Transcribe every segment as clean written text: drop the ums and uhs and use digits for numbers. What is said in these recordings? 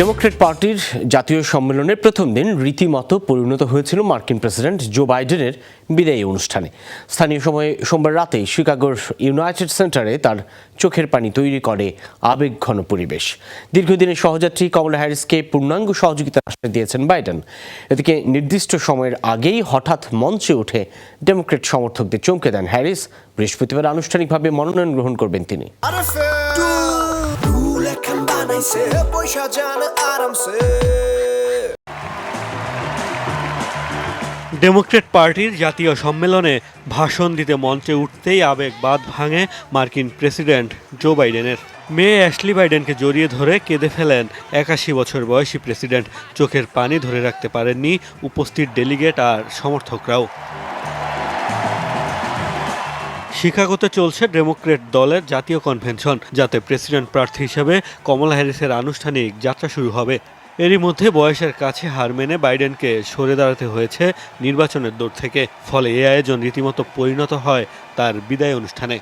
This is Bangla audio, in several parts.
ডেমোক্র্যাট পার্টির জাতীয় সম্মেলনের প্রথম দিন রীতিমতো পরিণত হয়েছিল মার্কিন প্রেসিডেন্ট জো বাইডেনের বিদায়ী অনুষ্ঠানে। স্থানীয় সময়ে সোমবার রাতে শিকাগোর ইউনাইটেড সেন্টারে তার চোখের পানি তৈরি করে আবেগঘন পরিবেশ। দীর্ঘদিনের সহযাত্রী কমলা হ্যারিসকে পূর্ণাঙ্গ সহযোগিতার আশ্বাস দিয়েছেন বাইডেন। এদিকে নির্দিষ্ট সময়ের আগেই হঠাৎ মঞ্চে উঠে ডেমোক্র্যাট সমর্থকদের চমকে দেন হ্যারিস। বৃহস্পতিবার আনুষ্ঠানিকভাবে মনোনয়ন গ্রহণ করবেন তিনি। ডেমোক্র্যাট পার্টির জাতীয় সম্মেলনে ভাষণ দিতে মঞ্চে উঠতেই আবেগ বাঁধ ভাঙে মার্কিন প্রেসিডেন্ট জো বাইডেনের। মেয়ে অ্যাশলি বাইডেনকে জড়িয়ে ধরে কেঁদে ফেলেন ৮১ বছর বয়সী প্রেসিডেন্ট। চোখের পানি ধরে রাখতে পারেননি উপস্থিত ডেলিগেট আর সমর্থকরাও। শিকাগোতে চলছে ডেমোক্র্যাট দলের জাতীয় কনভেনশন, যাতে প্রেসিডেন্ট প্রার্থী হিসেবে কমলা হ্যারিসের আনুষ্ঠানিক যাত্রা শুরু হবে। এরই মধ্যে বয়সের কাছে হার মেনে বাইডেনকে সরে দাঁড়াতে হয়েছে নির্বাচনের দৌড় থেকে। ফলে এই আয়োজন রীতিমতো পরিণত হয় তার বিদায় অনুষ্ঠানে।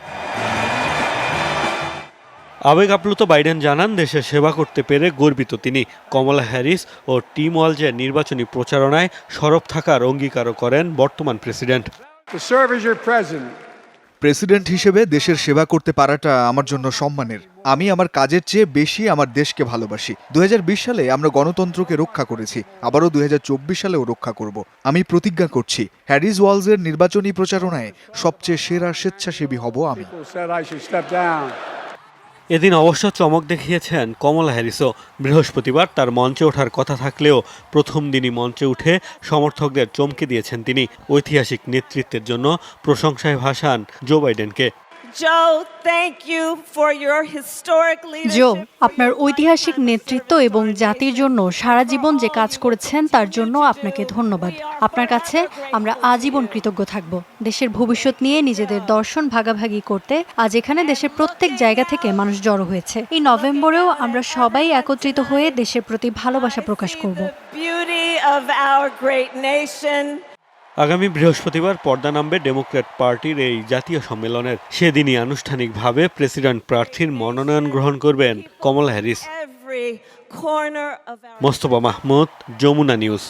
আবেগ আপ্লুত বাইডেন জানান, দেশের সেবা করতে পেরে গর্বিত তিনি। কমলা হ্যারিস ও টিম ওয়ালজের নির্বাচনী প্রচারণায় সরব থাকার অঙ্গীকারও করেন বর্তমান প্রেসিডেন্ট। প্রেসিডেন্ট হিসেবে দেশের সেবা করতে পারাটা আমার জন্য সম্মানের। আমি আমার কাজের চেয়ে বেশি আমার দেশকে ভালোবাসি। ২০২০ সালে আমরা গণতন্ত্রকে রক্ষা করেছি, আবারও ২০২৪ সালেও রক্ষা করব। আমি প্রতিজ্ঞা করছি, হ্যারিস ওয়ালজের নির্বাচনী প্রচারণায় সবচেয়ে সেরা স্বেচ্ছাসেবী হব আমি। এদিন অবশ্য চমক দেখিয়েছেন কমলা হ্যারিসও। বৃহস্পতিবার তার মঞ্চে ওঠার কথা থাকলেও প্রথম দিনই মঞ্চে উঠে সমর্থকদের চমকে দিয়েছেন তিনি। ঐতিহাসিক নেতৃত্বের জন্য প্রশংসায় ভাসান জো বাইডেনকে। জো, আপনার ঐতিহাসিক নেতৃত্ব এবং জাতির জন্য সারা জীবন যে কাজ করেছেন তার জন্য আপনাকে ধন্যবাদ। আপনার কাছে আমরা আজীবন কৃতজ্ঞ থাকব। দেশের ভবিষ্যৎ নিয়ে নিজেদের দর্শন ভাগাভাগি করতে আজ এখানে দেশের প্রত্যেক জায়গা থেকে মানুষ জড়ো হয়েছে। এই নভেম্বরেও আমরা সবাই একত্রিত হয়ে দেশের প্রতি ভালোবাসা প্রকাশ করব। আগামী বৃহস্পতিবার পর্দা নামবে ডেমোক্র্যাট পার্টির এই জাতীয় সম্মেলনের। সেদিনই আনুষ্ঠানিকভাবে প্রেসিডেন্ট প্রার্থীর মনোনয়ন গ্রহণ করবেন কমলা হ্যারিস। মোস্তফা মাহমুদ, যমুনা নিউজ।